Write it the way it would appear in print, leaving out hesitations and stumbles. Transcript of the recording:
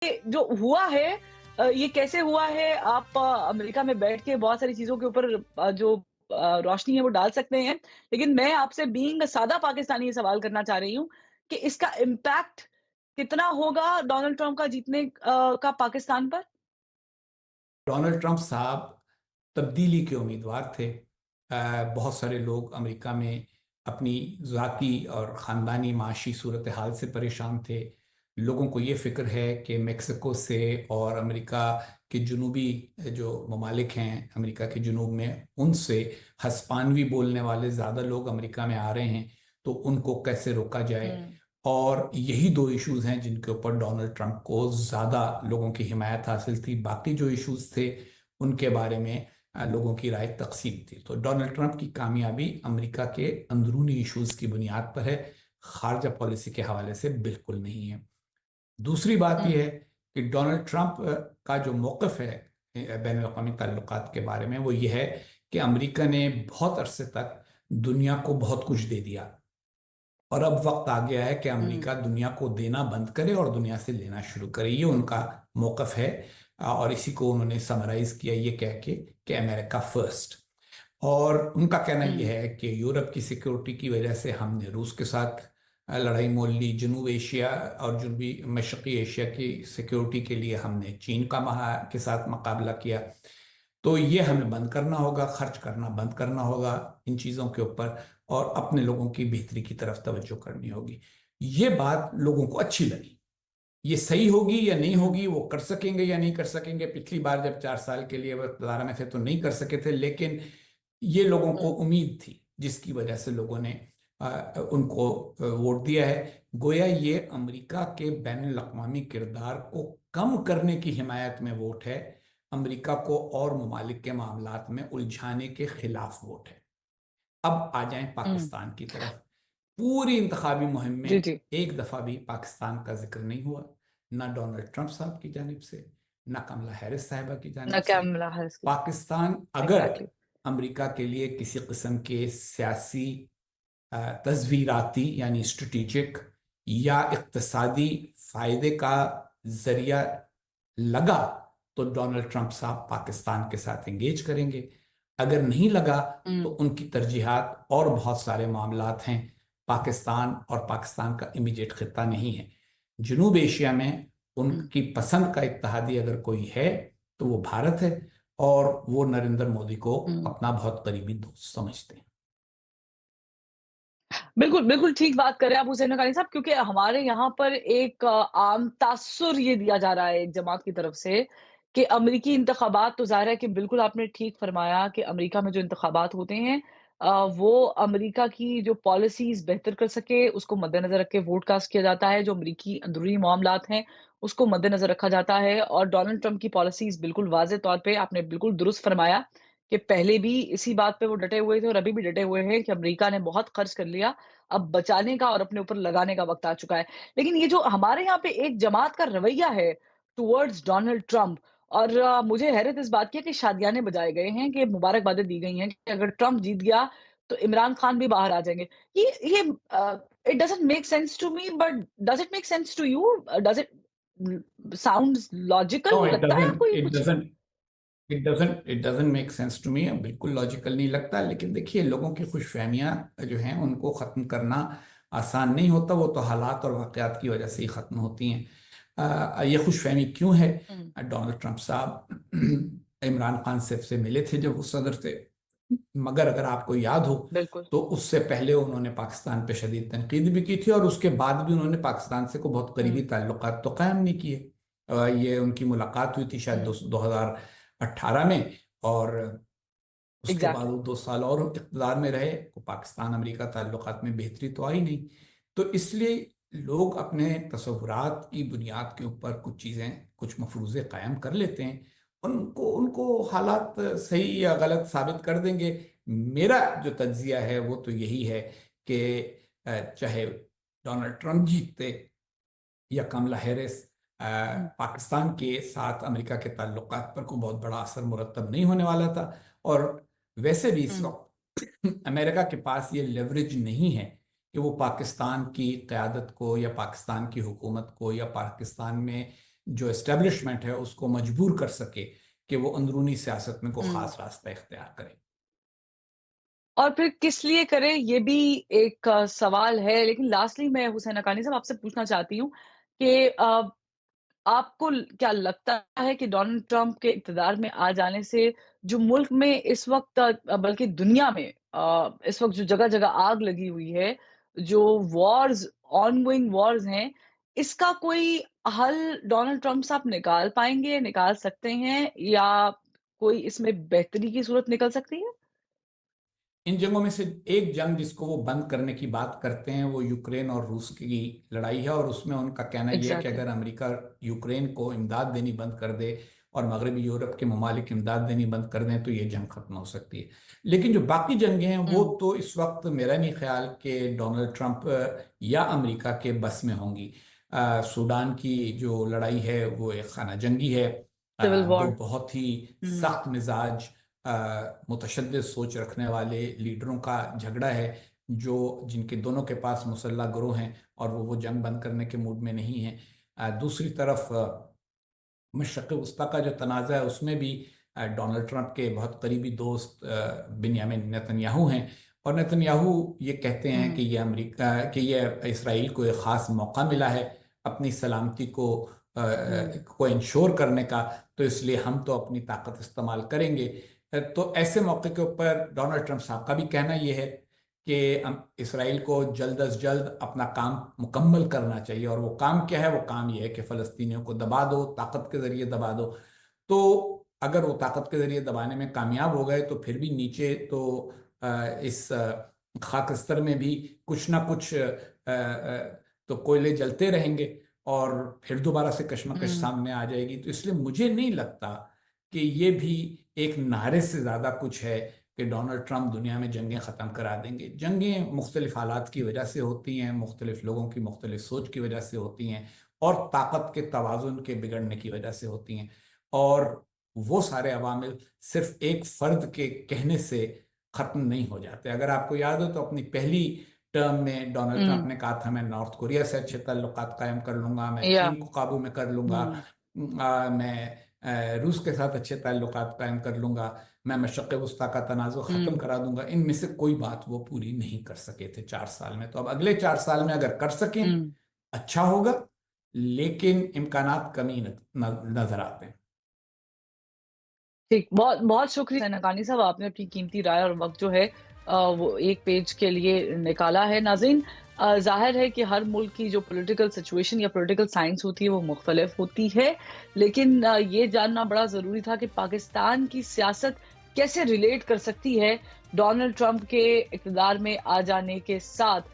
जो हुआ है ये कैसे हुआ है? आप अमेरिका में बैठ के बहुत सारी चीज़ों के ऊपर जो रोशनी है वो डाल सकते हैं। लेकिन मैं आपसे बीइंग सादा पाकिस्तानी ये सवाल करना चाह रही हूँ कि इसका इम्पैक्ट कितना होगा डोनाल्ड ट्रंप का जीतने का पाकिस्तान पर? डोनाल्ड ट्रंप साहब तब्दीली के उम्मीदवार थे। बहुत सारे लोग अमेरिका में अपनी ज़ाती और ख़ानदानी माशी सूरत हाल से परेशान थे। लोगों को ये फ़िक्र है कि मेक्सिको से और अमेरिका के जुनूबी जो ममालिक हैं अमेरिका के जुनूब में, उनसे हस्पानवी बोलने वाले ज़्यादा लोग अमेरिका में आ रहे हैं, तो उनको कैसे रोका जाए। हुँ, और यही दो इश्यूज हैं जिनके ऊपर डोनाल्ड ट्रंप को ज़्यादा लोगों की हिमायत हासिल थी। बाकी जो इश्यूज थे उनके बारे में लोगों की राय तकसीम थी। तो डोनाल्ड ट्रंप की कामयाबी अमेरिका के अंदरूनी इश्यूज की बुनियाद पर है, खारजा पॉलिसी के हवाले से बिल्कुल नहीं है। दूसरी बात हुँ, यह है कि डोनाल्ड ट्रंप का जो मौक़िफ़ है बैन अवी ताल्लुकात के बारे में, वो ये है कि अमेरिका ने बहुत अरसे तक दुनिया को बहुत कुछ दे दिया और अब वक्त आ गया है कि हुँ, अमेरिका दुनिया को देना बंद करे और दुनिया से लेना शुरू करे। ये उनका मौक़िफ़ है। और इसी को उन्होंने समराइज किया ये कह के कि अमेरिका फर्स्ट। और उनका कहना यह हुँ, है कि यूरोप की सिक्योरिटी की वजह से हमने रूस के साथ लड़ाई मोल ली, जनूब एशिया और जनूबी मशरक़ी एशिया की सिक्योरिटी के लिए हमने चीन का के साथ मुकाबला किया। तो ये हमें बंद करना होगा, खर्च करना बंद करना होगा इन चीज़ों के ऊपर और अपने लोगों की बेहतरी की तरफ तवज्जो करनी होगी। ये बात लोगों को अच्छी लगी। ये सही होगी या नहीं हुँ, होगी, वो कर सकेंगे या नहीं कर सकेंगे, पिछली बार जब 4 साल के लिए वो इक़्तिदार में थे तो नहीं कर सके थे, लेकिन ये लोगों को हुँ, उम्मीद थी जिसकी वजह से लोगों ने उनको वोट दिया है। गोया ये अमेरिका के बैन अल-अक़वामी किरदार को कम करने की हिमायत में वोट है, अमेरिका को और ममालिक के मामलात में उलझाने के खिलाफ वोट है। अब आ जाएं हुँ। पाकिस्तान की तरफ। पूरी इंतखाबी मुहिम जी, में जी। एक दफ़ा भी पाकिस्तान का जिक्र नहीं हुआ, ना डोनाल्ड ट्रंप साहब की जानिब से, ना कमला हैरिस साहिबा की जानिब ना से। कैमला हैरिस की। पाकिस्तान अगर एग्ज़ैक्टली। अमेरिका के लिए किसी किस्म के सियासी तज़वीराती यानी स्ट्रेटेजिक या इक़्तिसादी फ़ायदे का ज़रिया लगा तो डोनाल्ड ट्रंप साहब पाकिस्तान के साथ एंगेज करेंगे। अगर नहीं लगा तो हुँ, उनकी तरजीहात और बहुत सारे मामलात हैं। पाकिस्तान और पाकिस्तान का इमीडिएट खिता नहीं है। जनूब एशिया में हुँ। उनकी पसंद का इत्तेहादी अगर कोई है तो वो भारत है और वो नरेंद्र मोदी को हुँ। अपना बहुत करीबी दोस्त समझते हैं। बिल्कुल, बिल्कुल ठीक बात कर रहे हैं आप हुसैन हक़ानी साहब, क्योंकि हमारे यहाँ पर एक आम तासुर ये दिया जा रहा है एक जमात की तरफ से कि अमरीकी इंतख़ाबात, तो ज़ाहिर है कि बिल्कुल आपने ठीक फ़रमाया कि अमरीका में जो इंतख़ाबात होते हैं वो अमरीका की जो पॉलिसीज़ बेहतर कर सके उसको मद्देनज़र रख के वोट कास्ट किया जाता है। जो अमरीकी अंदरूनी मामलात हैं उसको मद्देनज़र रखा जाता है और डोनाल्ड ट्रंप की पॉलिसीज़ बिल्कुल वाज़ेह तौर पे आपने बिल्कुल दुरुस्त फ़रमाया कि पहले भी इसी बात पे वो डटे हुए थे और अभी भी डटे हुए हैं कि अमरीका ने बहुत खर्च कर लिया, अब बचाने का और अपने ऊपर लगाने का वक़्त आ चुका है। लेकिन ये जो हमारे यहाँ पे एक जमात का रवैया है टुवर्ड्स डोनाल्ड ट्रम्प, और मुझे हैरत इस बात की है कि शादियाने बजाए गए हैं, कि मुबारकबादें दी गई हैं कि अगर ट्रम्प जीत गया तो इमरान खान भी बाहर आ जाएँगे। ये it doesn't make sense to me, but does it make sense to you? Does it sounds logical? No, it लगता है डजंट आपको ये इट कुछ? Doesn't it doesn't make sense to me. बिल्कुल लॉजिकल नहीं लगता। लेकिन देखिए, लोगों की खुशफहमियां जो हैं उनको ख़त्म करना आसान नहीं होता। वो तो हालात और वाक़यात की वजह से ही ख़त्म होती हैं। ये खुशफहमी क्यों है? हुँ, डोनाल्ड ट्रंप साहब इमरान खान से मिले थे जब वो सदर थे, मगर अगर आपको याद हो बिल्कुल। तो उससे पहले उन्होंने पाकिस्तान पे शदीद तनकीद भी की थी और उसके बाद भी उन्होंने पाकिस्तान से को बहुत करीबी हुँ, ताल्लुकात तो कायम नहीं किए। ये उनकी मुलाकात हुई थी शायद हुँ, 2018 में, और उसके बाद एग्ज़ैक्टली। वो 2 साल और इक़्तिदार में रहे तो पाकिस्तान अमेरिका ताल्लुकात में बेहतरी तो आई नहीं। तो इसलिए लोग अपने तसव्वुरात की बुनियाद के ऊपर कुछ चीज़ें, कुछ मफरूज़े कायम कर लेते हैं। उनको उनको हालात सही या गलत साबित कर देंगे। मेरा जो तज्ज़िया है वो तो यही है कि चाहे डोनाल्ड ट्रंप जीतते या कमला हैरिस, हुँ, पाकिस्तान के साथ अमेरिका के ताल्लुकात पर कोई बहुत बड़ा असर मुरतब नहीं होने वाला था। और वैसे भी इस हुँ, वक्त अमेरिका के पास ये लेवरेज नहीं है कि वो पाकिस्तान की क़यादत को या पाकिस्तान की हुकूमत को या पाकिस्तान में جو اسٹیبلشمنٹ ہے اس کو مجبور کر سکے کہ وہ اندرونی سیاست میں کوئی ہوں۔ خاص راستہ اختیار کرے۔ اور پھر کس لیے کرے یہ بھی ایک سوال ہے، لیکن لاسٹلی میں حسین حقانی صاحب آپ سے پوچھنا چاہتی ہوں کہ آپ کو کیا لگتا ہے کہ ڈونلڈ ٹرمپ کے اقتدار میں آ جانے سے جو ملک میں اس وقت بلکہ دنیا میں اس وقت جو جگہ جگہ آگ لگی ہوئی ہے، جو وارز آن گوئنگ وارز ہیں، اس کا کوئی حل ڈونلڈ ٹرمپ صاحب نکال پائیں گے، نکال سکتے ہیں، یا کوئی اس میں بہتری کی صورت نکل سکتی ہے؟ ان جنگوں میں سے ایک جنگ جس کو وہ بند کرنے کی بات کرتے ہیں وہ یوکرین اور روس کی لڑائی ہے، اور اس میں ان کا کہنا یہ ہے کہ ایگزیکٹلی۔ اگر امریکہ یوکرین کو امداد دینی بند کر دے اور مغربی یورپ کے ممالک امداد دینی بند کر دیں تو یہ جنگ ختم ہو سکتی ہے۔ لیکن جو باقی جنگیں ہیں وہ ہوں۔ تو اس وقت میرا نہیں خیال کہ ڈونلڈ ٹرمپ یا امریکہ کے بس میں ہوں گی۔ سوڈان کی جو لڑائی ہے وہ ایک خانہ جنگی ہے، سول وار۔ دو بہت ہی ہوں۔ سخت مزاج متشدد سوچ رکھنے والے لیڈروں کا جھگڑا ہے، جن کے دونوں کے پاس مسلح گروہ ہیں اور وہ جنگ بند کرنے کے موڈ میں نہیں ہیں۔ دوسری طرف مشرق وسطیٰ کا جو تنازع ہے اس میں بھی ڈونلڈ ٹرمپ کے بہت قریبی دوست بنیامین نیتن یاہو ہیں، اور نیتن یاہو یہ کہتے ہیں ہوں۔ کہ یہ اسرائیل کو ایک خاص موقع ملا ہے اپنی سلامتی ہوں۔ کو انشور کرنے کا، تو اس لیے ہم تو اپنی طاقت استعمال کریں گے۔ تو ایسے موقع کے اوپر ڈونلڈ ٹرمپ صاحب کا بھی کہنا یہ ہے کہ اسرائیل کو جلد از جلد اپنا کام مکمل کرنا چاہیے، اور وہ کام کیا ہے؟ وہ کام یہ ہے کہ فلسطینیوں کو دبا دو، طاقت کے ذریعے دبا دو۔ تو اگر وہ طاقت کے ذریعے دبانے میں کامیاب ہو گئے تو پھر بھی نیچے تو اس خاکستر میں بھی کچھ نہ کچھ تو کوئلے جلتے رہیں گے، اور پھر دوبارہ سے کشمکش ہوں۔ سامنے آ جائے گی۔ تو اس لیے مجھے نہیں لگتا کہ یہ بھی ایک نعرے سے زیادہ کچھ ہے کہ ڈونلڈ ٹرمپ دنیا میں جنگیں ختم کرا دیں گے۔ جنگیں مختلف حالات کی وجہ سے ہوتی ہیں، مختلف لوگوں کی مختلف سوچ کی وجہ سے ہوتی ہیں، اور طاقت کے توازن کے بگڑنے کی وجہ سے ہوتی ہیں، اور وہ سارے عوامل صرف ایک فرد کے کہنے سے ختم نہیں ہو جاتے۔ اگر آپ کو یاد ہو تو اپنی پہلی ٹرم میں ڈونلڈ ہوں۔ ٹرمپ نے کہا تھا میں نارتھ کوریا سے اچھے تعلقات قائم کر لوں گا، میں یا۔ چین کو قابو میں کر لوں گا، ہوں۔ میں روس کے ساتھ اچھے تعلقات قائم کر لوں گا، میں مشرق وسطیٰ کا تنازع ختم ہوں۔ کرا دوں گا۔ ان میں سے کوئی بات وہ پوری نہیں کر سکے تھے 4 سال میں۔ تو اب اگلے 4 سال میں اگر کر سکیں ہوں۔ اچھا ہوگا، لیکن امکانات کمی نظر آتے ہیں۔ ٹھیک، بہت بہت شکریہ حسین حقانی صاحب، آپ نے اپنی قیمتی رائے اور وقت جو ہے وہ ایک پیج کے لیے نکالا ہے۔ ناظرین، ظاہر ہے کہ ہر ملک کی جو پولیٹیکل سچویشن یا پولیٹیکل سائنس ہوتی ہے وہ مختلف ہوتی ہے، لیکن یہ جاننا بڑا ضروری تھا کہ پاکستان کی سیاست کیسے ریلیٹ کر سکتی ہے ڈونلڈ ٹرمپ کے اقتدار میں آ جانے کے ساتھ۔